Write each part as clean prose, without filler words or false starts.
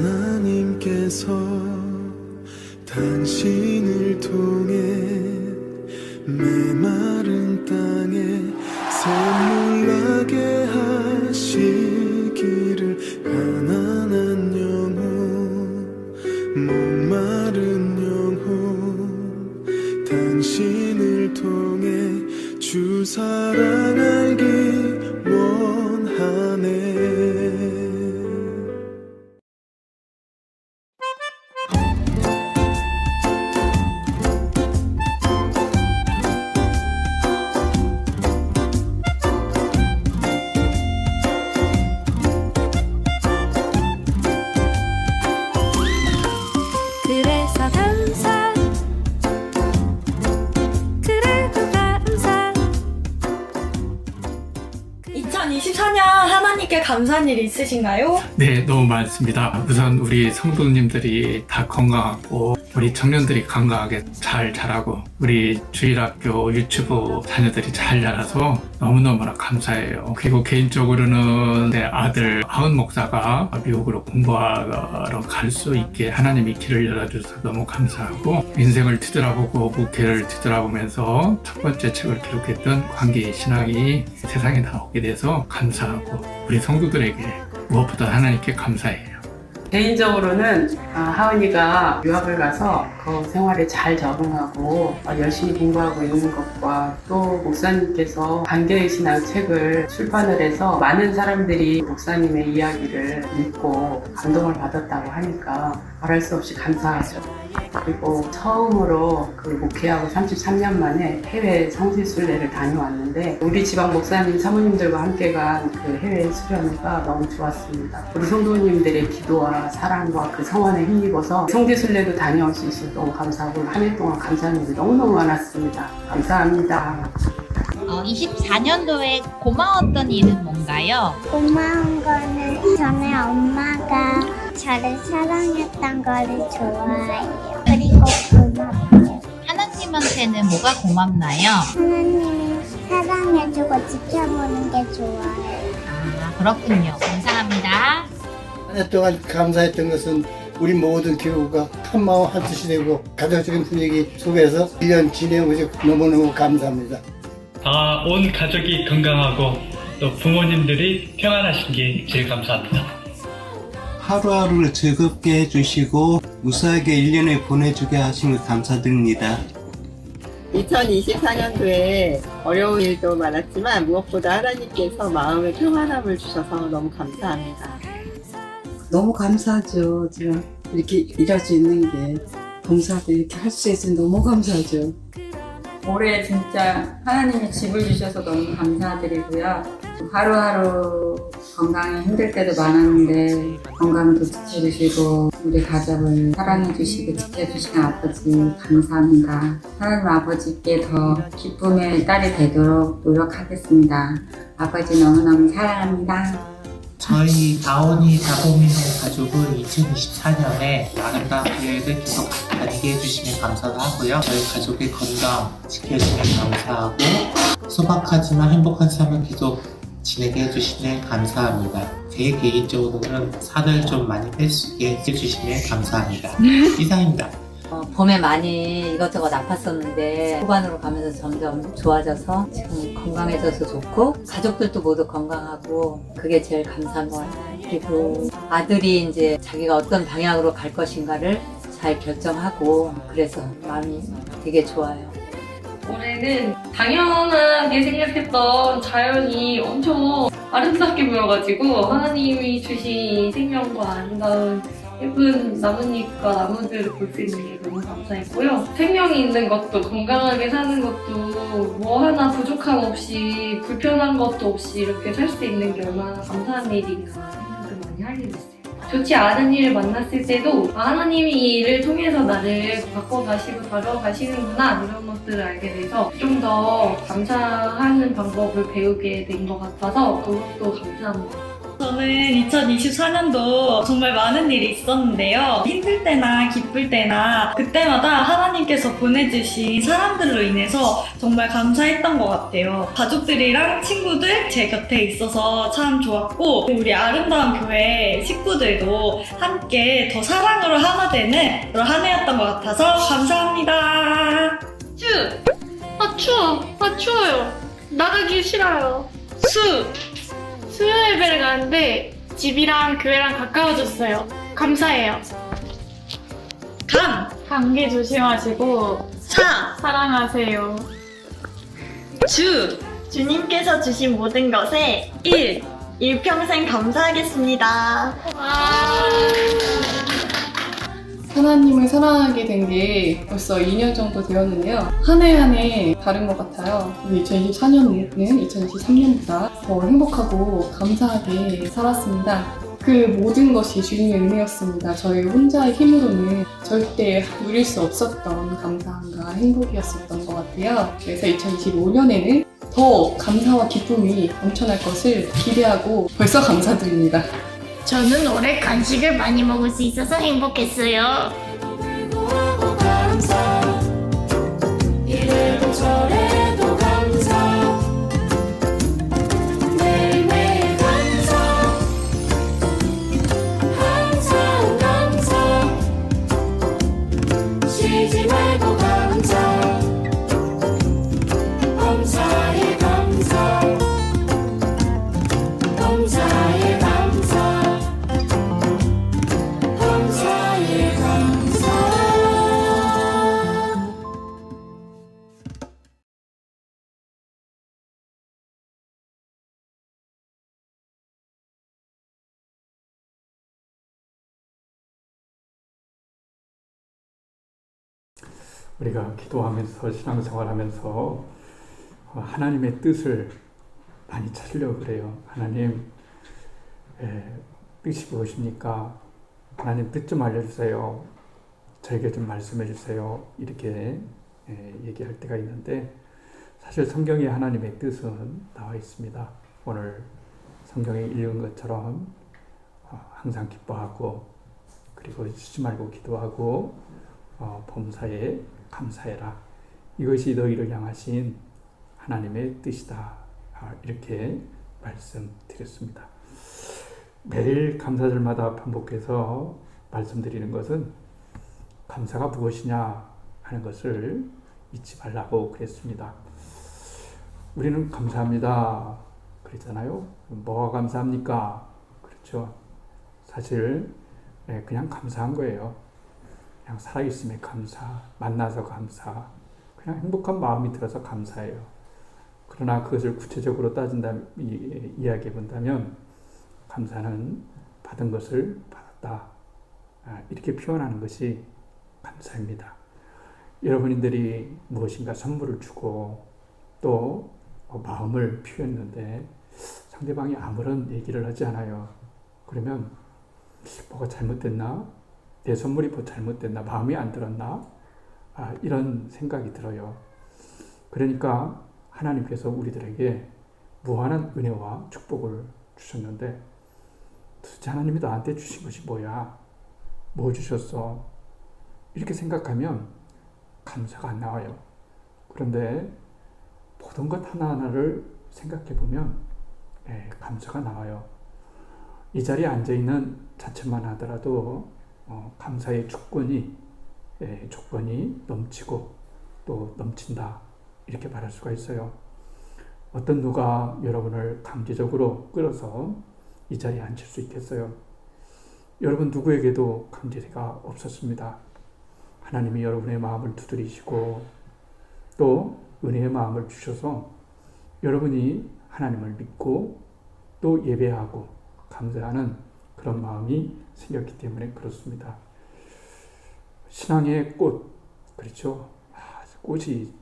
하나님께서 당신을 통해 메마른 땅에 샘물나게 하시기를 가난한 영혼 목마른 영혼 당신을 통해 주 사랑 알기 원하네. 그래서 감사 그래도 감사 2024년 하나님께 감사한 일 있으신가요? 네, 너무 많습니다. 우선 우리 성도님들이 다 건강하고 우리 청년들이 건강하게 잘 자라고 우리 주일학교 유치부 자녀들이 잘 자라서 너무너무나 감사해요. 그리고 개인적으로는 내 아들 하은 목사가 미국으로 공부하러 갈 수 있게 하나님이 길을 열어주셔서 너무 감사하고 인생을 뒤돌아보고 목회를 뒤돌아보면서 첫 번째 책을 기록했던 관계 신학이 세상에 나오게 돼서 감사하고 우리 성도들에게 무엇보다 하나님께 감사해요. 개인적으로는 하은이가 유학을 가서 그 생활에 잘 적응하고 열심히 공부하고 있는 것과 또 목사님께서 관계의 신앙 책을 출판을 해서 많은 사람들이 목사님의 이야기를 읽고 감동을 받았다고 하니까 말할 수 없이 감사하죠. 그리고 처음으로 그 목회하고 33년 만에 해외 성지순례를 다녀왔는데 우리 지방 목사님 사모님들과 함께 간 그 해외 수련회가 너무 좋았습니다. 우리 성도님들의 기도와 사랑과 그 성원에 힘입어서 성지순례도 다녀올 수 있어서 너무 감사하고 한 해 동안 감사하는 일이 너무너무 많았습니다. 감사합니다. 24년도에 고마웠던 일은 뭔가요? 고마운 거는 전에 엄마가 저를 사랑했던 거를 좋아해요. 그리고 고맙고 하나님한테는 뭐가 고맙나요? 하나님이 사랑해주고 지켜보는 게 좋아요. 아, 그렇군요. 감사합니다. 한 해 동안 감사했던 것은 우리 모든 교우가 한마음 한뜻이 되고 가족적인 분위기 속에서 1년 지내온 것이 너무너무 감사합니다. 온 가족이 건강하고 또 부모님들이 평안하신 게 제일 감사합니다. 하루하루를 즐겁게 해주시고 무사하게 1년을 보내주게 하심을 감사드립니다. 2024년도에 어려운 일도 많았지만 무엇보다 하나님께서 마음의 평안함을 주셔서 너무 감사합니다. 너무 감사하죠. 지금 이렇게 일할 수 있는 게 봉사도 이렇게 할 수 있어서 너무 감사하죠. 올해 진짜 하나님이 집을 주셔서 너무 감사드리고요. 하루하루 건강이 힘들 때도 많았는데 건강도 지켜주시고 우리 가족을 사랑해주시고 지켜주시는 아버지 감사합니다. 하나님 아버지께 더 기쁨의 딸이 되도록 노력하겠습니다. 아버지 너무너무 사랑합니다. 저희 다온이 다보미노 가족은 2024년에 아름다운 계획을 계속 다니게 해주시면 감사하고요. 저희 가족의 건강 지켜주시면 감사하고 소박하지만 행복한 삶을 계속 지내게 해주시면 감사합니다. 제 개인적으로는 살을 좀 많이 뺄 수 있게 해주시면 감사합니다. 이상입니다. 봄에 많이 이것저것 아팠었는데 후반으로 가면서 점점 좋아져서 지금 건강해져서 좋고 가족들도 모두 건강하고 그게 제일 감사한 것 같아요. 그리고 아들이 이제 자기가 어떤 방향으로 갈 것인가를 잘 결정하고 그래서 마음이 되게 좋아요. 올해는 당연하게 생각했던 자연이 엄청 아름답게 보여가지고 하나님이 주신 생명과 아름다운 예쁜 나뭇잎과 나무들을 볼 수 있는 게 너무 감사했고요. 생명이 있는 것도 건강하게 사는 것도 뭐 하나 부족함 없이 불편한 것도 없이 이렇게 살 수 있는 게 얼마나 감사한 일인가 생각을 많이 하게 됐어요. 좋지 않은 일을 만났을 때도 하나님이 이 일을 통해서 나를 바꿔가시고 다가가시는구나 이런 것들을 알게 돼서 좀 더 감사하는 방법을 배우게 된 것 같아서 그것도 감사합니다. 저는 2024년도 정말 많은 일이 있었는데요. 힘들 때나 기쁠 때나 그때마다 하나님께서 보내주신 사람들로 인해서 정말 감사했던 것 같아요. 가족들이랑 친구들 제 곁에 있어서 참 좋았고, 우리 아름다운 교회 식구들도 함께 더 사랑으로 하나 되는 그런 한 해였던 것 같아서 감사합니다. 추워요. 나가기 싫어요. 수요 예배를 가는데 집이랑 교회랑 가까워졌어요. 감사해요. 감기 조심하시고 사랑하세요. 주님께서 주신 모든 것에 일평생 감사하겠습니다. 하나님을 사랑하게 된 게 벌써 2년 정도 되었는데요. 한 해 한 해 다른 것 같아요. 2024년은 2023년보다 더 행복하고 감사하게 살았습니다. 그 모든 것이 주님의 은혜였습니다. 저희 혼자의 힘으로는 절대 누릴 수 없었던 감사함과 행복이었었던 것 같아요. 그래서 2025년에는 더 감사와 기쁨이 넘쳐날 것을 기대하고 벌써 감사드립니다. 저는 올해 간식을 많이 먹을 수 있어서 행복했어요. 이래도 저래도 감사 매일매일 감사 항상 감사 쉬지 말고 감사 범사에 감사 범사에 감사 범사에 감사. 우리가 기도하면서 신앙생활하면서 하나님의 뜻을 많이 찾으려고 그래요. 하나님 뜻이 무엇입니까? 하나님 뜻 좀 알려주세요. 저에게 좀 말씀해 주세요. 이렇게 얘기할 때가 있는데, 사실 성경에 하나님의 뜻은 나와 있습니다. 오늘 성경에 읽은 것처럼 항상 기뻐하고, 그리고 쉬지 말고 기도하고, 범사에 감사해라. 이것이 너희를 향하신 하나님의 뜻이다. 이렇게 말씀드렸습니다. 매일 감사절마다 반복해서 말씀드리는 것은 감사가 무엇이냐 하는 것을 잊지 말라고 그랬습니다. 우리는 감사합니다 그랬잖아요. 뭐가 감사합니까? 그렇죠. 사실 그냥 감사한 거예요. 그냥 살아있음에 감사, 만나서 감사, 그냥 행복한 마음이 들어서 감사해요. 그러나 그것을 구체적으로 이야기해 본다면, 감사는 받은 것을 받았다, 이렇게 표현하는 것이 감사입니다. 여러분들이 무엇인가 선물을 주고 또 마음을 표했는데 상대방이 아무런 얘기를 하지 않아요. 그러면 뭐가 잘못됐나? 내 선물이 뭐 잘못됐나? 마음에 안 들었나? 이런 생각이 들어요. 그러니까 하나님께서 우리들에게 무한한 은혜와 축복을 주셨는데, 도대체 하나님이 나한테 주신 것이 뭐야? 뭐 주셨어? 이렇게 생각하면 감사가 안 나와요. 그런데 모든 것 하나하나를 생각해 보면 감사가 나와요. 이 자리에 앉아있는 자체만 하더라도 감사의 조건이 넘치고 또 넘친다, 이렇게 말할 수가 있어요. 어떤 누가 여러분을 강제적으로 끌어서 이 자리에 앉힐 수 있겠어요? 여러분 누구에게도 강제가 없었습니다. 하나님이 여러분의 마음을 두드리시고 또 은혜의 마음을 주셔서 여러분이 하나님을 믿고 또 예배하고 감사하는 그런 마음이 생겼기 때문에 그렇습니다. 신앙의 꽃, 그렇죠? 꽃이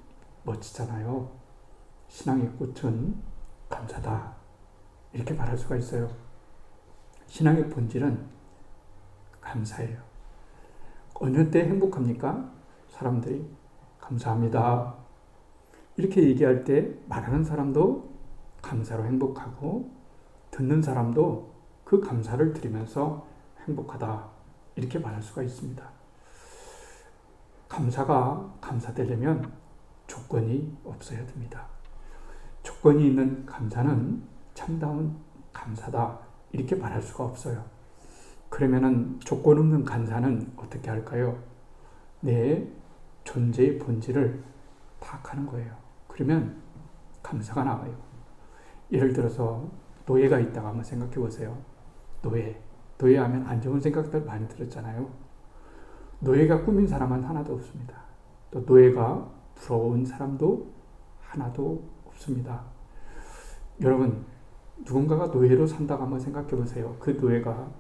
멋지잖아요. 신앙의 꽃은 감사다, 이렇게 말할 수가 있어요. 신앙의 본질은 감사해요. 어느 때 행복합니까? 사람들이 감사합니다. 이렇게 얘기할 때 말하는 사람도 감사로 행복하고 듣는 사람도 그 감사를 드리면서 행복하다 이렇게 말할 수가 있습니다. 감사가 감사되려면 조건이 없어야 됩니다. 조건이 있는 감사는 참다운 감사다 이렇게 말할 수가 없어요. 그러면은 조건 없는 감사는 어떻게 할까요? 내 존재의 본질을 파악하는 거예요. 그러면 감사가 나와요. 예를 들어서 노예가 있다가 한번 생각해 보세요. 노예하면 안 좋은 생각들 많이 들었잖아요. 노예가 꾸민 사람은 하나도 없습니다. 또 노예가 부러운 사람도 하나도 없습니다. 여러분, 누군가가 노예로 산다고 한번 생각해 보세요. 그 노예가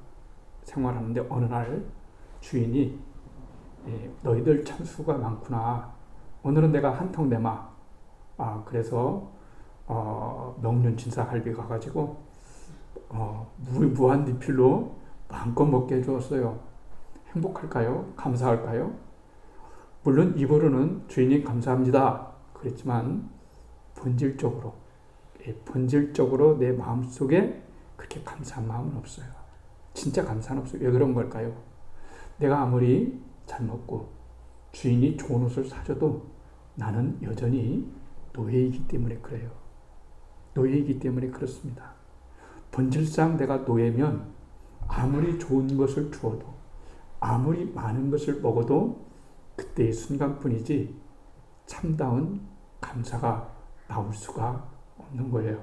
생활하는데 어느 날 주인이 너희들 참 수가 많구나. 오늘은 내가 한 통 내마. 그래서 명륜진사 갈비 가가지고 무한 리필로 마음껏 먹게 해주었어요. 행복할까요? 감사할까요? 물론 입으로는 주인이 감사합니다 그랬지만 본질적으로 내 마음속에 그렇게 감사한 마음은 없어요. 진짜 감사는 없어요. 왜 그런 걸까요? 내가 아무리 잘 먹고 주인이 좋은 옷을 사줘도 나는 여전히 노예이기 때문에 그래요. 노예이기 때문에 그렇습니다. 본질상 내가 노예면 아무리 좋은 것을 주어도 아무리 많은 것을 먹어도 그때의 순간뿐이지 참다운 감사가 나올 수가 없는 거예요.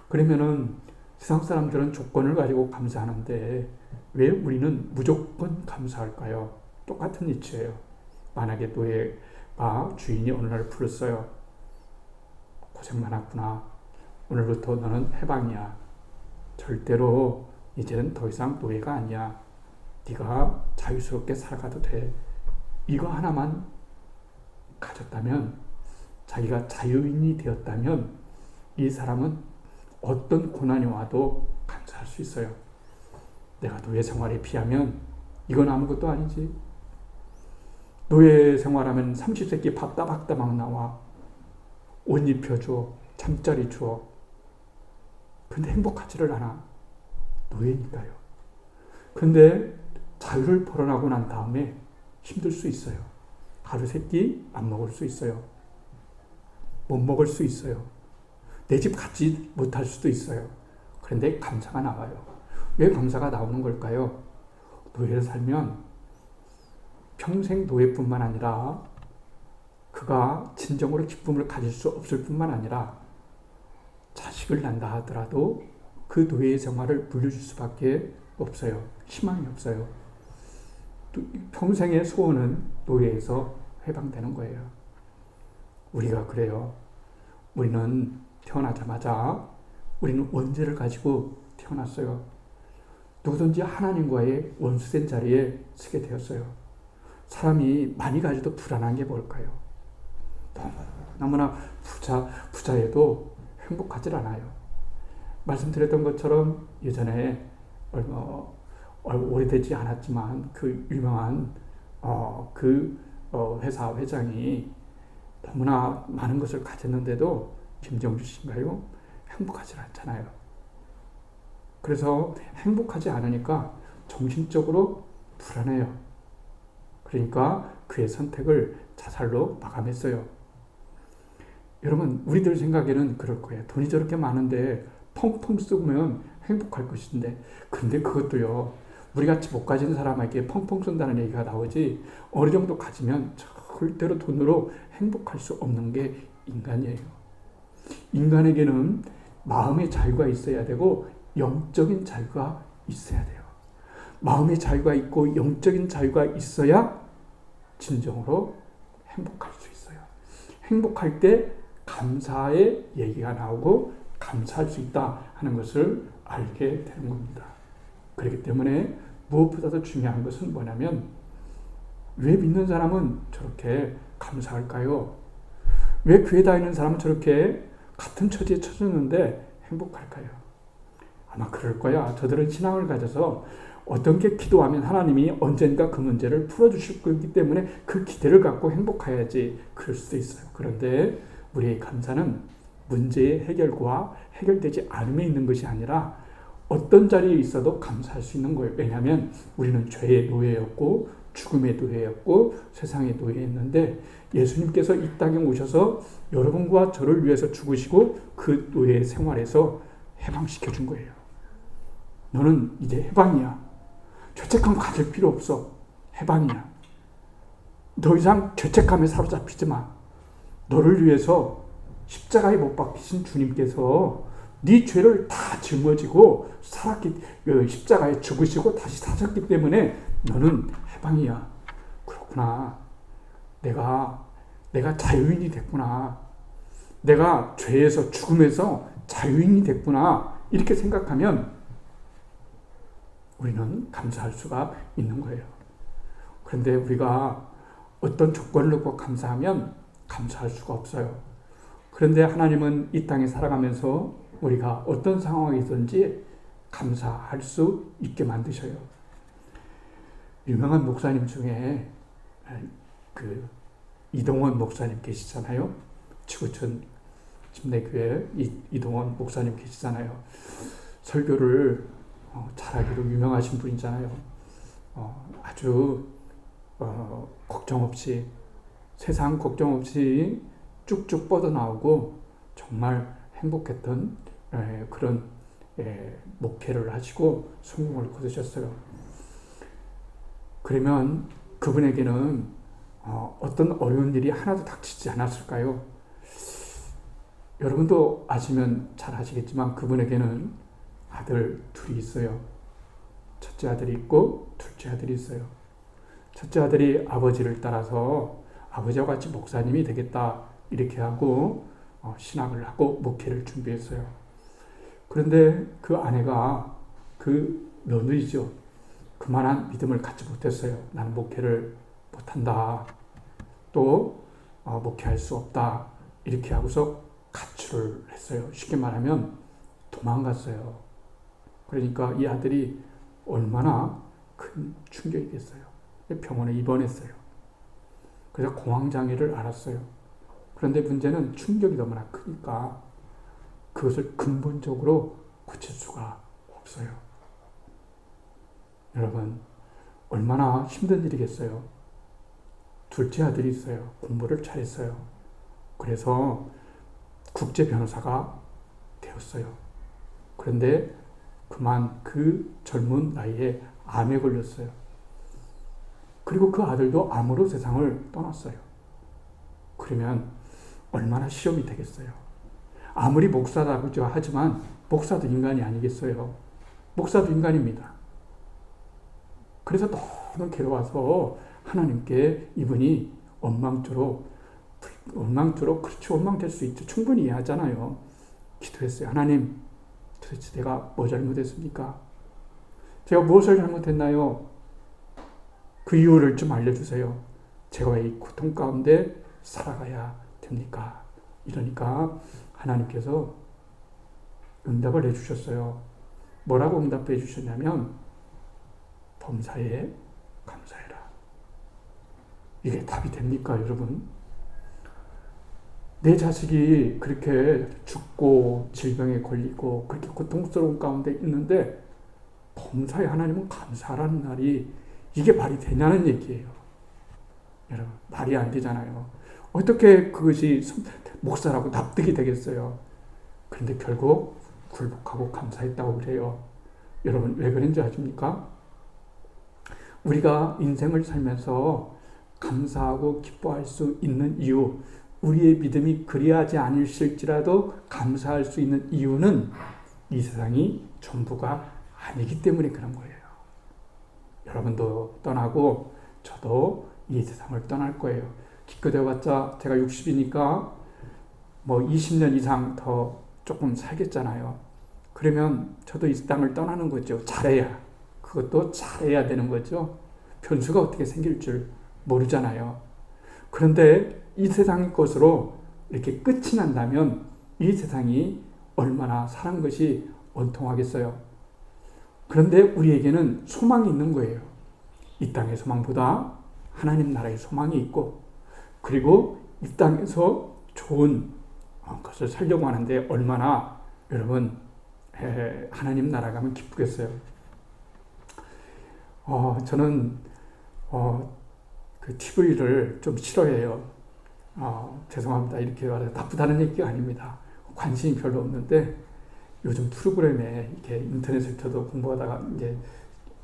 그러면은 세상 사람들은 조건을 가지고 감사하는데 왜 우리는 무조건 감사할까요? 똑같은 이치예요. 만약에 노예가 주인이 어느 날 불렀어요. 고생 많았구나. 오늘부터 너는 해방이야. 절대로 이제는 더 이상 노예가 아니야. 네가 자유스럽게 살아가도 돼. 이거 하나만 가졌다면, 자기가 자유인이 되었다면 이 사람은 어떤 고난이 와도 감사할 수 있어요. 내가 노예 생활에 비하면 이건 아무것도 아니지. 노예 생활하면 30세끼 밥 따박따박 나와. 옷 입혀줘. 잠자리 줘. 근데 행복하지를 않아. 노예니까요. 근데 자유를 벌어나고 난 다음에 힘들 수 있어요. 하루 세 끼 안 먹을 수 있어요. 못 먹을 수 있어요. 내 집 가지 못할 수도 있어요. 그런데 감사가 나와요. 왜 감사가 나오는 걸까요? 노예를 살면 평생 노예뿐만 아니라 그가 진정으로 기쁨을 가질 수 없을 뿐만 아니라 자식을 낳는다 하더라도 그 노예의 생활을 물려줄 수밖에 없어요. 희망이 없어요. 평생의 소원은 노예에서 해방되는 거예요. 우리가 그래요. 우리는 태어나자마자 우리는 원죄를 가지고 태어났어요. 누구든지 하나님과의 원수된 자리에 서게 되었어요. 사람이 많이 가지도 불안한 게 뭘까요? 너무나 부자여도 행복하지 않아요. 말씀드렸던 것처럼 예전에 오래되지 않았지만 그 유명한 회사 회장이 너무나 많은 것을 가졌는데도 김정주 씨인가요? 행복하지 않잖아요. 그래서 행복하지 않으니까 정신적으로 불안해요. 그러니까 그의 선택을 자살로 마감했어요. 여러분, 우리들 생각에는 그럴 거예요. 돈이 저렇게 많은데 펑펑 쓰면 행복할 것인데, 근데 그것도요, 우리같이 못 가진 사람에게 펑펑 쓴다는 얘기가 나오지, 어느 정도 가지면 절대로 돈으로 행복할 수 없는 게 인간이에요. 인간에게는 마음의 자유가 있어야 되고 영적인 자유가 있어야 돼요. 마음의 자유가 있고 영적인 자유가 있어야 진정으로 행복할 수 있어요. 행복할 때 감사의 얘기가 나오고 감사할 수 있다 하는 것을 알게 되는 겁니다. 그렇기 때문에 무엇보다도 중요한 것은 뭐냐면, 왜 믿는 사람은 저렇게 감사할까요? 왜 교회 다니는 사람은 저렇게 같은 처지에 처졌는데 행복할까요? 아마 그럴 거야. 저들은 신앙을 가져서 어떤 게 기도하면 하나님이 언젠가 그 문제를 풀어주실 거기 때문에 그 기대를 갖고 행복해야지 그럴 수도 있어요. 그런데 우리의 감사는 문제의 해결과 해결되지 않음에 있는 것이 아니라 어떤 자리에 있어도 감사할 수 있는 거예요. 왜냐하면 우리는 죄의 노예였고 죽음의 노예였고 세상의 노예였는데 예수님께서 이 땅에 오셔서 여러분과 저를 위해서 죽으시고 그 노예 생활에서 해방시켜 준 거예요. 너는 이제 해방이야. 죄책감 가질 필요 없어. 해방이야. 더 이상 죄책감에 사로잡히지 마. 너를 위해서 십자가에 못 박히신 주님께서 네 죄를 다 짊어지고 십자가에 죽으시고 다시 사셨기 때문에 너는 해방이야. 그렇구나. 내가 자유인이 됐구나. 내가 죄에서 죽음에서 자유인이 됐구나. 이렇게 생각하면 우리는 감사할 수가 있는 거예요. 그런데 우리가 어떤 조건을 놓고 감사하면 감사할 수가 없어요. 그런데 하나님은 이 땅에 살아가면서 우리가 어떤 상황에 있든지 감사할 수 있게 만드셔요. 유명한 목사님 중에 그 이동원 목사님 계시잖아요. 지구촌 침례교회 이동원 목사님 계시잖아요. 설교를 잘하기로 유명하신 분이잖아요. 아주 걱정 없이 세상 걱정 없이 쭉쭉 뻗어나오고 정말 행복했던 그런 목회를 하시고 성공을 거두셨어요. 그러면 그분에게는 어떤 어려운 일이 하나도 닥치지 않았을까요? 여러분도 아시면 잘 아시겠지만 그분에게는 아들 둘이 있어요. 첫째 아들이 있고 둘째 아들이 있어요. 첫째 아들이 아버지를 따라서 아버지와 같이 목사님이 되겠다 이렇게 하고 신학을 하고 목회를 준비했어요. 그런데 그 아내가 그 며느리죠. 그만한 믿음을 갖지 못했어요. 나는 목회를 못한다. 또 목회할 수 없다. 이렇게 하고서 가출을 했어요. 쉽게 말하면 도망갔어요. 그러니까 이 아들이 얼마나 큰 충격이 됐어요. 병원에 입원했어요. 그래서 공황장애를 앓았어요. 그런데 문제는 충격이 너무나 크니까 그것을 근본적으로 고칠 수가 없어요. 여러분, 얼마나 힘든 일이겠어요. 둘째 아들이 있어요. 공부를 잘했어요. 그래서 국제 변호사가 되었어요. 그런데 그만 그 젊은 나이에 암에 걸렸어요. 그리고 그 아들도 암으로 세상을 떠났어요. 그러면 얼마나 시험이 되겠어요. 아무리 목사라고 하지만 목사도 인간이 아니겠어요. 목사도 인간입니다. 그래서 너무 괴로워서 하나님께 이분이 원망조로 그렇죠. 원망될 수 있죠. 충분히 이해하잖아요. 기도했어요. 하나님, 도대체 내가 뭐 잘못했습니까? 제가 무엇을 잘못했나요? 그 이유를 좀 알려주세요. 제가 왜 이 고통 가운데 살아가야 됩니까? 이러니까 하나님께서 응답을 해주셨어요. 뭐라고 응답해 주셨냐면 범사에 감사해라. 이게 답이 됩니까, 여러분? 내 자식이 그렇게 죽고 질병에 걸리고 그렇게 고통스러운 가운데 있는데 범사에 하나님은 감사하라는 날이 이게 말이 되냐는 얘기예요. 여러분, 말이 안 되잖아요. 어떻게 그것이 목사라고 납득이 되겠어요? 그런데 결국 굴복하고 감사했다고 그래요. 여러분, 왜 그런지 아십니까? 우리가 인생을 살면서 감사하고 기뻐할 수 있는 이유, 우리의 믿음이 그리하지 않으실지라도 감사할 수 있는 이유는 이 세상이 전부가 아니기 때문에 그런 거예요. 여러분도 떠나고 저도 이 세상을 떠날 거예요. 기껏해봤자 제가 60이니까 뭐 20년 이상 더 조금 살겠잖아요. 그러면 저도 이 땅을 떠나는 거죠. 잘해야. 그것도 잘해야 되는 거죠. 변수가 어떻게 생길 줄 모르잖아요. 그런데 이 세상의 것으로 이렇게 끝이 난다면 이 세상이 얼마나 사는 것이 원통하겠어요. 그런데 우리에게는 소망이 있는 거예요. 이 땅의 소망보다 하나님 나라의 소망이 있고, 그리고 이 땅에서 좋은 것을 살려고 하는데 얼마나 여러분 하나님 나라 가면 기쁘겠어요. 저는 그 TV를 좀 싫어해요. 죄송합니다. 이렇게 말해서 나쁘다는 얘기가 아닙니다. 관심이 별로 없는데 요즘 프로그램에 이렇게 인터넷을 켜도 공부하다가 이제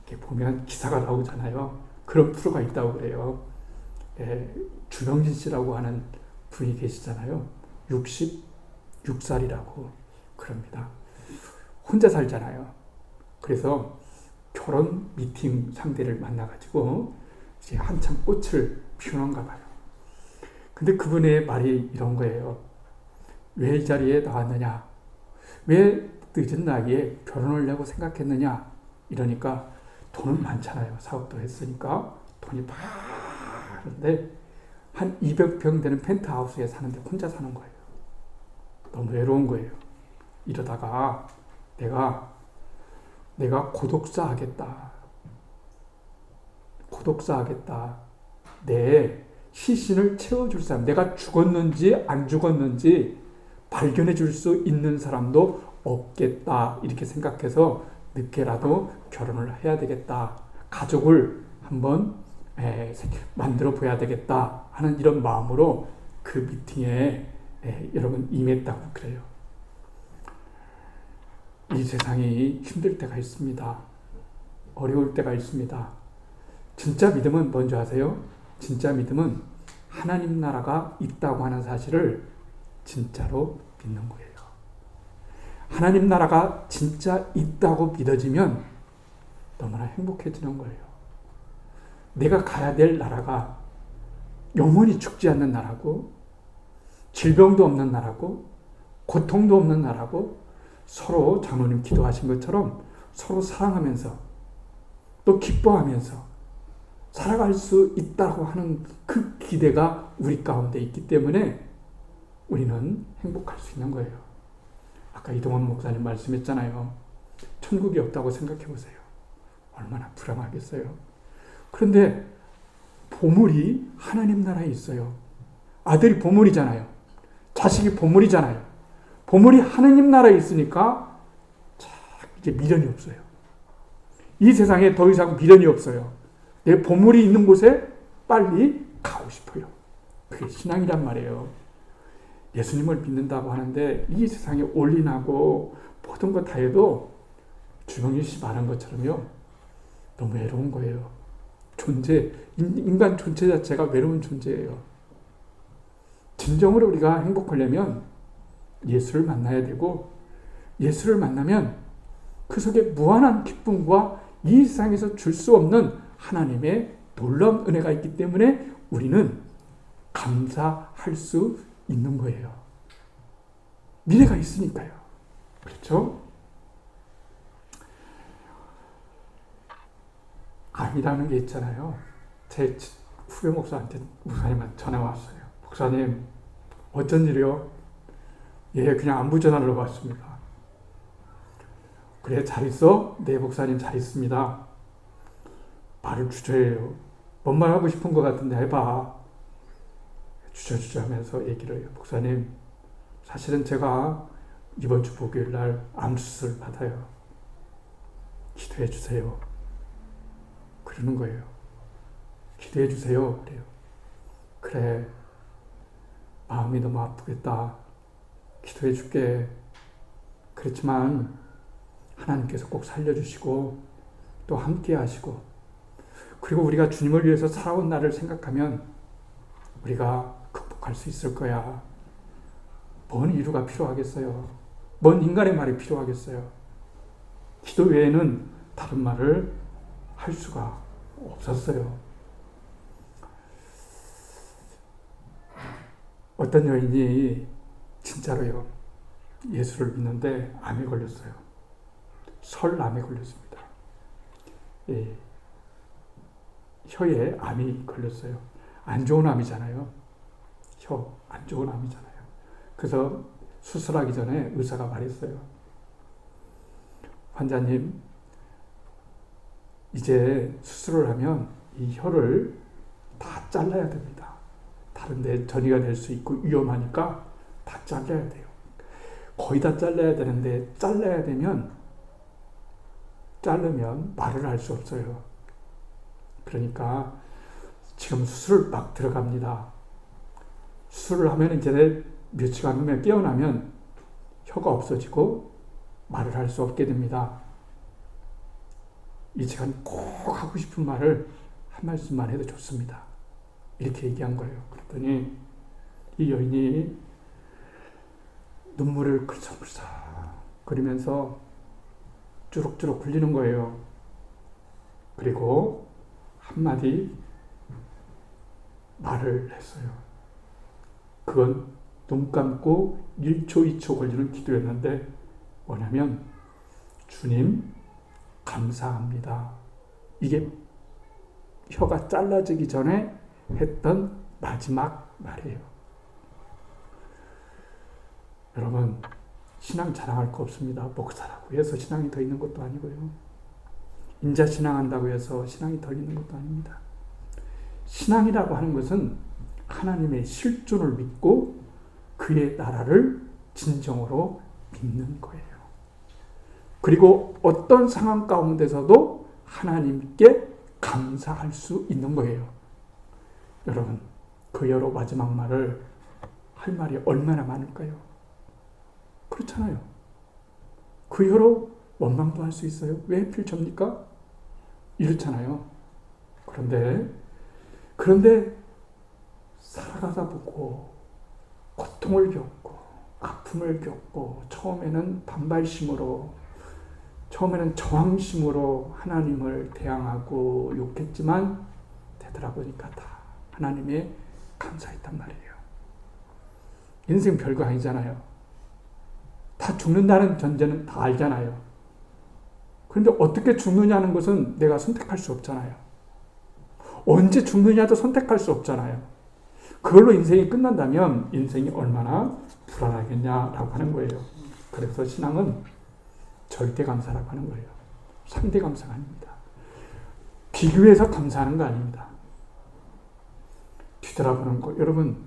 이렇게 보면 기사가 나오잖아요. 그런 프로가 있다고 그래요. 주명진 씨라고 하는 분이 계시잖아요. 66살이라고 그럽니다. 혼자 살잖아요. 그래서 결혼 미팅 상대를 만나가지고 이제 한참 꽃을 피우는가 봐요. 근데 그분의 말이 이런 거예요. 왜 이 자리에 나왔느냐? 왜 늦은 나이에 결혼을 하려고 생각했느냐? 이러니까 돈은 많잖아요. 사업도 했으니까 돈이 많은데 한 200평 되는 펜트하우스에 사는데 혼자 사는 거예요. 너무 외로운 거예요. 이러다가 내가 고독사 하겠다. 내 시신을 채워줄 사람, 내가 죽었는지 안 죽었는지 발견해 줄 수 있는 사람도 없겠다. 이렇게 생각해서 늦게라도 결혼을 해야 되겠다. 가족을 한번 만들어 보야 되겠다 하는 이런 마음으로 그 미팅에 여러분 임했다고 그래요. 이 세상이 힘들 때가 있습니다. 어려울 때가 있습니다. 진짜 믿음은 뭔지 아세요? 진짜 믿음은 하나님 나라가 있다고 하는 사실을 진짜로 믿는 거예요. 하나님 나라가 진짜 있다고 믿어지면 너무나 행복해지는 거예요. 내가 가야 될 나라가 영원히 죽지 않는 나라고, 질병도 없는 나라고, 고통도 없는 나라고, 서로 장로님 기도하신 것처럼 서로 사랑하면서 또 기뻐하면서 살아갈 수 있다고 하는 그 기대가 우리 가운데 있기 때문에 우리는 행복할 수 있는 거예요. 아까 이동원 목사님 말씀했잖아요. 천국이 없다고 생각해 보세요. 얼마나 불안하겠어요. 그런데 보물이 하나님 나라에 있어요. 아들이 보물이잖아요. 자식이 보물이잖아요. 보물이 하나님 나라에 있으니까 이제 미련이 없어요. 이 세상에 더 이상 미련이 없어요. 내 보물이 있는 곳에 빨리 가고 싶어요. 그게 신앙이란 말이에요. 예수님을 믿는다고 하는데 이 세상에 올인하고 모든 거 다 해도 주명일 씨 말한 것처럼요. 너무 외로운 거예요. 인간 존재 자체가 외로운 존재예요. 진정으로 우리가 행복하려면 예수를 만나야 되고, 예수를 만나면 그 속에 무한한 기쁨과 이 세상에서 줄 수 없는 하나님의 놀라운 은혜가 있기 때문에 우리는 감사할 수 있는 거예요. 미래가 있으니까요. 그렇죠? 암이라는 게 있잖아요. 제 후배 목사님한테 전화 왔어요. 목사님, 어쩐 일이요? 예, 그냥 안부 전화를 왔습니다. 그래, 잘 있어? 네, 목사님 잘 있습니다. 말을 주저해요. 뭔 말 하고 싶은 것 같은데 해봐. 주저주저 하면서 얘기를 해요. 목사님, 사실은 제가 이번 주 목요일 날 암수술 받아요. 기도해 주세요. 그러는 거예요. 기도해 주세요. 그래요. 그래, 마음이 너무 아프겠다. 기도해 줄게. 그렇지만 하나님께서 꼭 살려주시고 또 함께 하시고, 그리고 우리가 주님을 위해서 살아온 날을 생각하면 우리가 극복할 수 있을 거야. 뭔 이유가 필요하겠어요? 뭔 인간의 말이 필요하겠어요? 기도 외에는 다른 말을 할 수가 없었어요. 어떤 여인이 진짜로요, 예수를 믿는데 암에 걸렸어요. 설암에 걸렸습니다. 예. 혀에 암이 걸렸어요. 안 좋은 암이잖아요. 혀, 안 좋은 암이잖아요. 그래서 수술하기 전에 의사가 말했어요. 환자님, 이제 수술을 하면 이 혀를 다 잘라야 됩니다. 다른데 전이가 될 수 있고 위험하니까 다 잘라야 돼요. 거의 다 잘라야 되는데 자르면 말을 할 수 없어요. 그러니까 지금 수술 막 들어갑니다. 수술을 하면 이제 며칠간 후면 깨어나면 혀가 없어지고 말을 할 수 없게 됩니다. 이 시간 꼭 하고 싶은 말을 한 말씀만 해도 좋습니다. 이렇게 얘기한 거예요. 그랬더니 이 여인이 눈물을 글썽글썽 그리면서 주룩주룩 흘리는 거예요. 그리고 한마디 말을 했어요. 그건 눈 감고 1초, 2초 걸리는 기도였는데 뭐냐면 주님 감사합니다. 이게 혀가 잘라지기 전에 했던 마지막 말이에요. 여러분 신앙 자랑할 거 없습니다. 목사라고 해서 신앙이 더 있는 것도 아니고요. 인자 신앙한다고 해서 신앙이 더 있는 것도 아닙니다. 신앙이라고 하는 것은 하나님의 실존을 믿고 그의 나라를 진정으로 믿는 거예요. 그리고 어떤 상황 가운데서도 하나님께 감사할 수 있는 거예요. 여러분, 그 여러 마지막 말을 할 말이 얼마나 많을까요? 그렇잖아요. 그 여러 원망도 할 수 있어요. 왜 하필 접니까? 이렇잖아요. 그런데 살아가다 보고 고통을 겪고 아픔을 겪고 처음에는 반발심으로 처음에는 저항심으로 하나님을 대항하고 욕했지만 되돌아보니까 다 하나님의 감사했단 말이에요. 인생 별거 아니잖아요. 다 죽는다는 전제는 다 알잖아요. 그런데 어떻게 죽느냐는 것은 내가 선택할 수 없잖아요. 언제 죽느냐도 선택할 수 없잖아요. 그걸로 인생이 끝난다면 인생이 얼마나 불안하겠냐라고 하는 거예요. 그래서 신앙은 절대 감사라고 하는 거예요. 상대 감사가 아닙니다. 비교해서 감사하는 거 아닙니다. 뒤돌아보는 거. 여러분,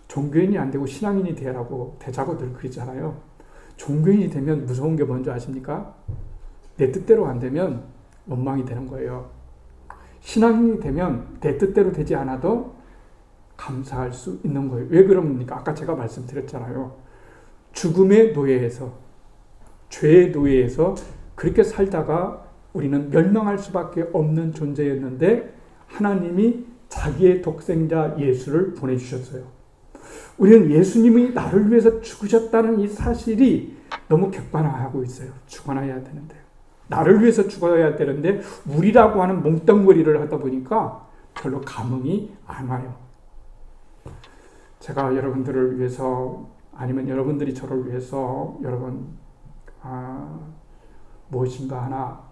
종교인이 안 되고 신앙인이 되라고 대자고들 그러잖아요. 종교인이 되면 무서운 게 뭔지 아십니까? 내 뜻대로 안 되면 원망이 되는 거예요. 신앙인이 되면 내 뜻대로 되지 않아도 감사할 수 있는 거예요. 왜 그럽니까? 아까 제가 말씀드렸잖아요. 죽음의 노예에서 죄의 노예에서 그렇게 살다가 우리는 멸망할 수밖에 없는 존재였는데 하나님이 자기의 독생자 예수를 보내주셨어요. 우리는 예수님이 나를 위해서 죽으셨다는 이 사실이 너무 객관화하고 있어요. 죽어나야 되는데. 나를 위해서 죽어야 되는데 우리라고 하는 몽땅거리를 하다 보니까 별로 감흥이 안 와요. 제가 여러분들을 위해서 아니면 여러분들이 저를 위해서 여러분 무엇인가 하나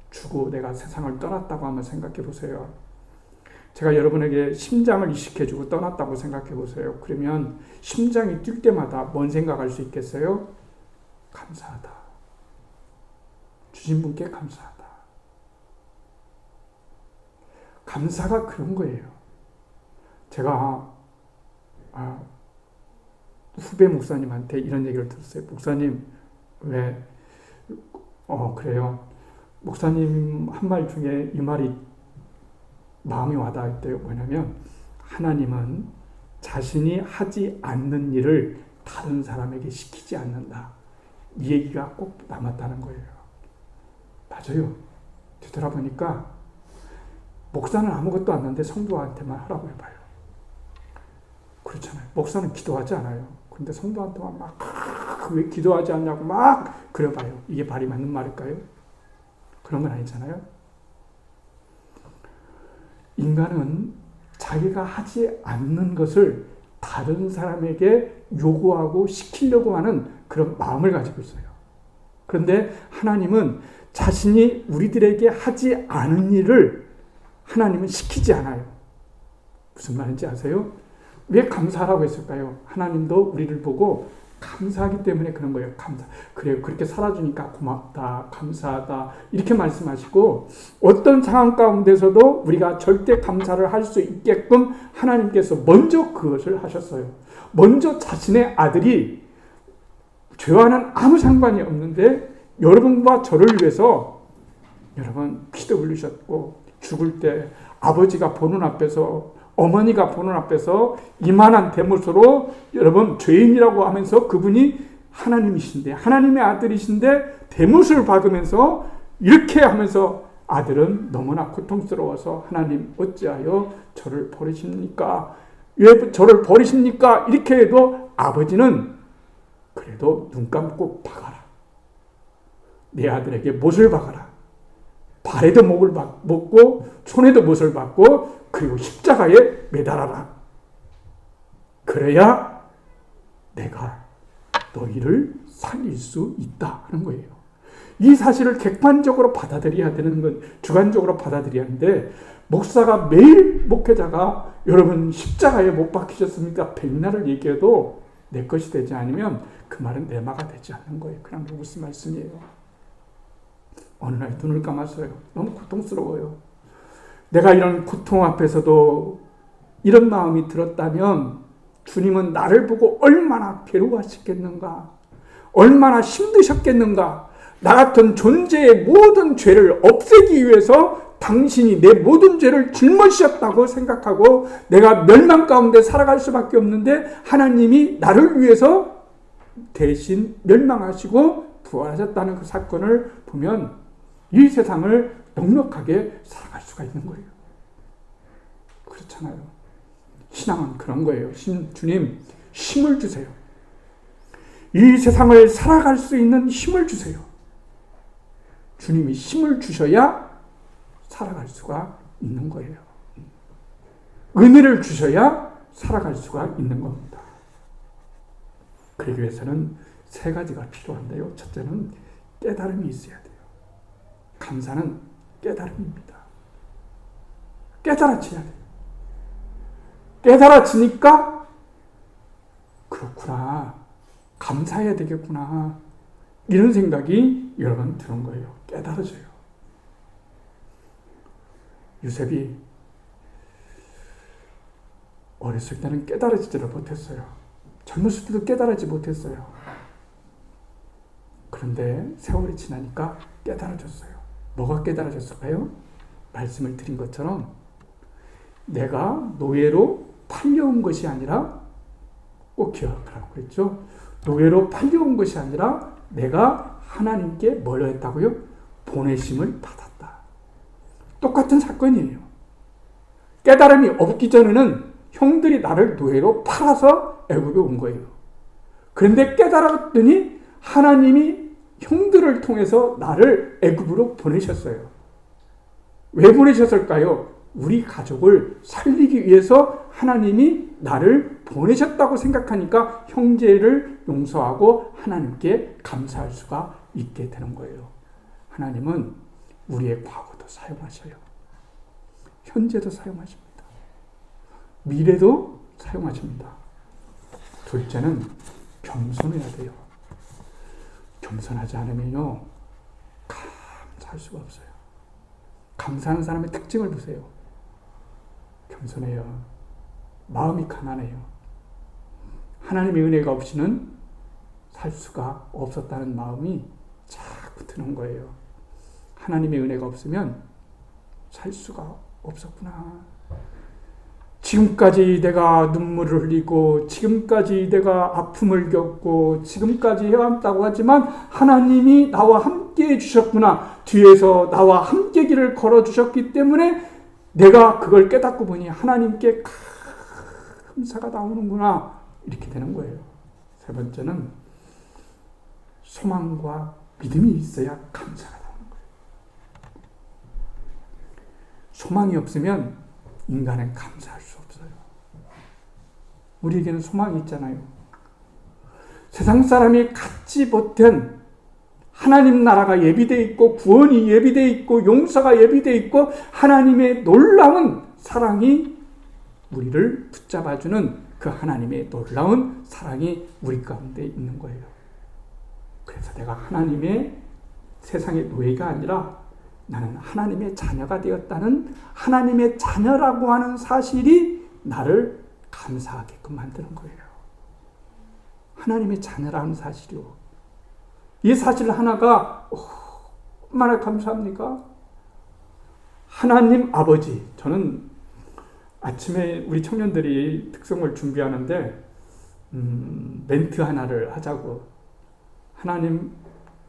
주고 내가 세상을 떠났다고 한번 생각해 보세요. 제가 여러분에게 심장을 이식해주고 떠났다고 생각해 보세요. 그러면 심장이 뛸 때마다 뭔 생각할 수 있겠어요? 감사하다. 주신 분께 감사하다. 감사가 그런 거예요. 제가 후배 목사님한테 이런 얘기를 들었어요. 목사님, 왜? 그래요. 목사님 한 말 중에 이 말이 마음이 와닿았대요. 뭐냐면 하나님은 자신이 하지 않는 일을 다른 사람에게 시키지 않는다. 이 얘기가 꼭 남았다는 거예요. 맞아요. 되돌아보니까 목사는 아무것도 안 하는데 성도한테만 하라고 해봐요. 그렇잖아요. 목사는 기도하지 않아요. 근데 성도한테만 막 왜 기도하지 않냐고 막 그려봐요. 이게 말이 맞는 말일까요? 그런 건 아니잖아요. 인간은 자기가 하지 않는 것을 다른 사람에게 요구하고 시키려고 하는 그런 마음을 가지고 있어요. 그런데 하나님은 자신이 우리들에게 하지 않은 일을 하나님은 시키지 않아요. 무슨 말인지 아세요? 왜 감사하라고 했을까요? 하나님도 우리를 보고 감사하기 때문에 그런 거예요. 그래요. 그렇게 살아주니까 고맙다, 감사하다 이렇게 말씀하시고, 어떤 상황 가운데서도 우리가 절대 감사를 할 수 있게끔 하나님께서 먼저 그것을 하셨어요. 먼저 자신의 아들이, 죄와는 아무 상관이 없는데 여러분과 저를 위해서 여러분 피도 흘리셨고, 죽을 때 아버지가 보는 앞에서, 어머니가 보는 앞에서 이만한 대못으로 여러분 죄인이라고 하면서, 그분이 하나님이신데, 하나님의 아들이신데 대못을 받으면서 이렇게 하면서, 아들은 너무나 고통스러워서 하나님 어찌하여 저를 버리십니까? 왜 저를 버리십니까? 이렇게 해도 아버지는 그래도 눈 감고 박아라. 내 아들에게 못을 박아라. 발에도 목을 먹고 손에도 못을 박고 그리고 십자가에 매달아라. 그래야 내가 너희를 살릴 수 있다 하는 거예요. 이 사실을 객관적으로 받아들여야 되는 건, 주관적으로 받아들여야 하는데, 목사가 매일, 목회자가 여러분 십자가에 못 박히셨습니까? 백날을 얘기해도 내 것이 되지 않으면 그 말은 내 마가 되지 않는 거예요. 그냥 무슨 말씀이에요. 어느 날 눈을 감았어요. 너무 고통스러워요. 내가 이런 고통 앞에서도 이런 마음이 들었다면 주님은 나를 보고 얼마나 괴로워하셨겠는가, 얼마나 힘드셨겠는가. 나 같은 존재의 모든 죄를 없애기 위해서 당신이 내 모든 죄를 짊어지셨다고 생각하고 내가 멸망 가운데 살아갈 수밖에 없는데, 하나님이 나를 위해서 대신 멸망하시고 부활하셨다는 그 사건을 보면 이 세상을 넉넉하게 살아갈 수가 있는 거예요. 그렇잖아요. 신앙은 그런 거예요. 주님, 힘을 주세요. 이 세상을 살아갈 수 있는 힘을 주세요. 주님이 힘을 주셔야 살아갈 수가 있는 거예요. 은혜를 주셔야 살아갈 수가 있는 겁니다. 그러기 위해서는 세 가지가 필요한데요. 첫째는 깨달음이 있어야 돼요. 감사는 깨달음입니다. 깨달아져야 돼요. 깨달아지니까 그렇구나, 감사해야 되겠구나, 이런 생각이 여러분 드는 거예요. 깨달아져요. 요셉이 어렸을 때는 깨달아지지를 못했어요. 젊었을 때도 깨달아지지 못했어요. 그런데 세월이 지나니까 깨달아졌어요. 뭐가 깨달아졌을까요? 말씀을 드린 것처럼 내가 노예로 팔려온 것이 아니라, 꼭 기억하라고 했죠. 노예로 팔려온 것이 아니라 내가 하나님께 뭘 했다고요? 보내심을 받았다. 똑같은 사건이에요. 깨달음이 없기 전에는 형들이 나를 노예로 팔아서 애굽에 온 거예요. 그런데 깨달았더니 하나님이 형들을 통해서 나를 애굽으로 보내셨어요. 왜 보내셨을까요? 우리 가족을 살리기 위해서 하나님이 나를 보내셨다고 생각하니까 형제를 용서하고 하나님께 감사할 수가 있게 되는 거예요. 하나님은 우리의 과거도 사용하셔요. 현재도 사용하십니다. 미래도 사용하십니다. 둘째는 겸손해야 돼요. 겸손하지 않으면요, 감사할 수가 없어요. 감사하는 사람의 특징을 보세요. 겸손해요. 마음이 가난해요. 하나님의 은혜가 없이는 살 수가 없었다는 마음이 자꾸 드는 거예요. 하나님의 은혜가 없으면 살 수가 없었구나. 지금까지 내가 눈물을 흘리고, 지금까지 내가 아픔을 겪고, 지금까지 해왔다고 하지만 하나님이 나와 함께 해주셨구나. 뒤에서 나와 함께 길을 걸어주셨기 때문에 내가 그걸 깨닫고 보니 하나님께 감사가 나오는구나. 이렇게 되는 거예요. 세 번째는 소망과 믿음이 있어야 감사가 나오는 거예요. 소망이 없으면 인간은 감사할 수 없어요. 우리에게는 소망이 있잖아요. 세상 사람이 갖지 못한 하나님 나라가 예비되어 있고, 구원이 예비되어 있고, 용서가 예비되어 있고, 하나님의 놀라운 사랑이 우리를 붙잡아주는 그 하나님의 놀라운 사랑이 우리 가운데 있는 거예요. 그래서 내가 하나님의 세상의 노예가 아니라 나는 하나님의 자녀가 되었다는 하나님의 자녀라고 하는 사실이 나를 감사하게끔 만드는 거예요. 하나님의 자녀라는 사실이요. 이 사실 하나가 얼마나 감사합니까? 하나님 아버지. 저는 아침에 우리 청년들이 특성을 준비하는데 멘트 하나를 하자고, 하나님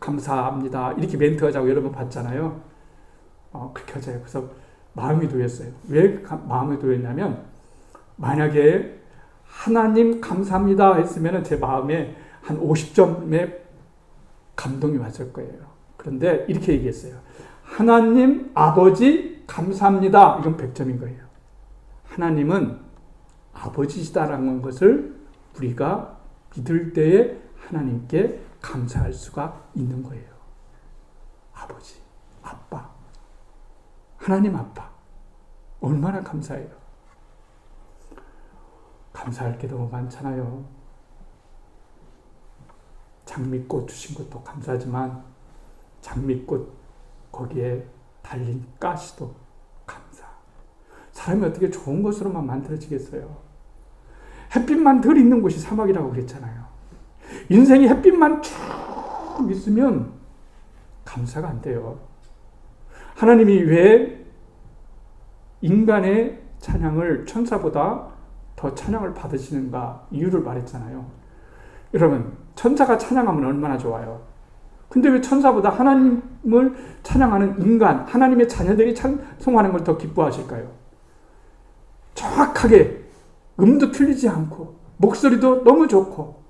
감사합니다 이렇게 멘트 하자고 여러 번 봤잖아요. 그렇게 하자요. 그래서 마음이 놓였어요. 왜 마음이 놓였냐면, 만약에 하나님 감사합니다 했으면 제 마음에 한 50점의 감동이 왔을 거예요. 그런데 이렇게 얘기했어요. 하나님 아버지 감사합니다. 이건 100점인 거예요. 하나님은 아버지시다라는 것을 우리가 믿을 때에 하나님께 감사할 수가 있는 거예요. 아버지, 아빠, 하나님 아빠, 얼마나 감사해요. 감사할 게 너무 많잖아요. 장미꽃 주신 것도 감사하지만 장미꽃 거기에 달린 가시도 감사. 사람이 어떻게 좋은 것으로만 만들어지겠어요. 햇빛만 덜 있는 곳이 사막이라고 그랬잖아요. 인생이 햇빛만 쭉 있으면 감사가 안 돼요. 하나님이 왜 인간의 찬양을 천사보다 더 찬양을 받으시는가 이유를 말했잖아요. 여러분, 천사가 찬양하면 얼마나 좋아요. 근데 왜 천사보다 하나님을 찬양하는 인간, 하나님의 자녀들이 찬송하는 걸 더 기뻐하실까요? 정확하게 음도 틀리지 않고 목소리도 너무 좋고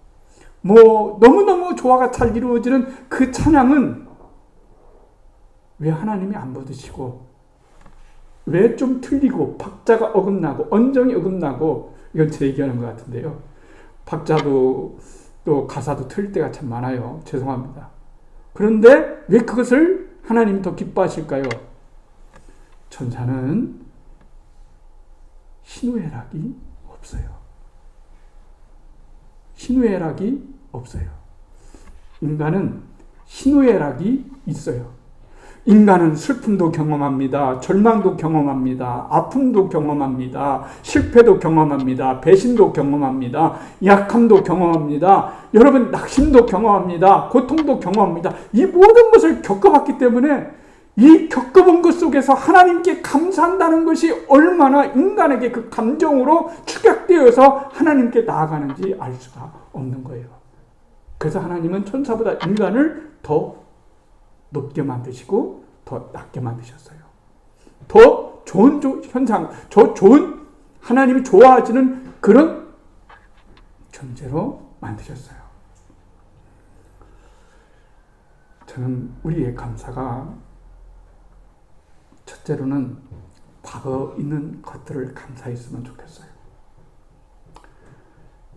너무너무 조화가 잘 이루어지는 그 찬양은 왜 하나님이 안 받으시고, 왜 좀 틀리고 박자가 어긋나고 언정이 어긋나고, 이건 제 얘기하는 것 같은데요. 박자도 또 가사도 틀릴 때가 참 많아요. 죄송합니다. 그런데 왜 그것을 하나님이 더 기뻐하실까요? 천사는 희노애락이 없어요. 희노애락이 없어요. 인간은 희노애락이 있어요. 인간은 슬픔도 경험합니다. 절망도 경험합니다. 아픔도 경험합니다. 실패도 경험합니다. 배신도 경험합니다. 약함도 경험합니다. 여러분, 낙심도 경험합니다. 고통도 경험합니다. 이 모든 것을 겪어봤기 때문에 이 겪어본 것 속에서 하나님께 감사한다는 것이 얼마나 인간에게 그 감정으로 축약되어서 하나님께 나아가는지 알 수가 없는 거예요. 그래서 하나님은 천사보다 인간을 더 높게 만드시고 더 낮게 만드셨어요. 더 좋은 현상, 더 좋은 하나님이 좋아하시는 그런 존재로 만드셨어요. 저는 우리의 감사가 첫째로는 과거 있는 것들을 감사했으면 좋겠어요.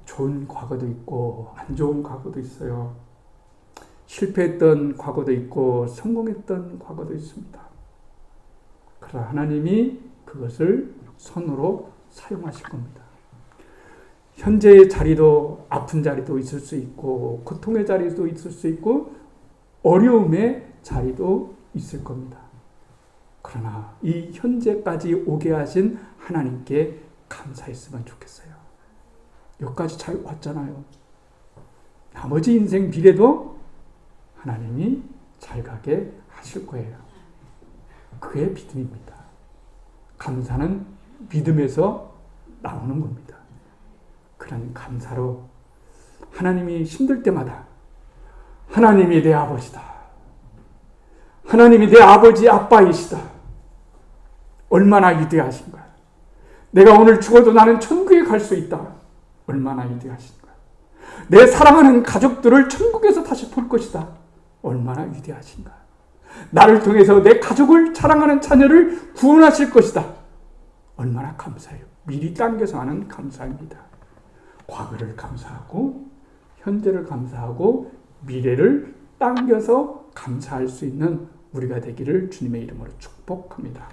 좋은 과거도 있고 안 좋은 과거도 있어요. 실패했던 과거도 있고 성공했던 과거도 있습니다. 그러나 하나님이 그것을 선으로 사용하실 겁니다. 현재의 자리도 아픈 자리도 있을 수 있고 고통의 자리도 있을 수 있고 어려움의 자리도 있을 겁니다. 그러나 이 현재까지 오게 하신 하나님께 감사했으면 좋겠어요. 여기까지 잘 왔잖아요. 나머지 인생 미래도 하나님이 잘 가게 하실 거예요. 그게 믿음입니다. 감사는 믿음에서 나오는 겁니다. 그런 감사로 하나님이 힘들 때마다 하나님이 내 아버지다. 하나님이 내 아버지 아빠이시다. 얼마나 위대하신가. 내가 오늘 죽어도 나는 천국에 갈 수 있다. 얼마나 위대하신가. 내 사랑하는 가족들을 천국에서 다시 볼 것이다. 얼마나 위대하신가. 나를 통해서 내 가족을 사랑하는 자녀를 구원하실 것이다. 얼마나 감사해요. 미리 당겨서 하는 감사입니다. 과거를 감사하고 현재를 감사하고 미래를 당겨서 감사할 수 있는 우리가 되기를 주님의 이름으로 축복합니다.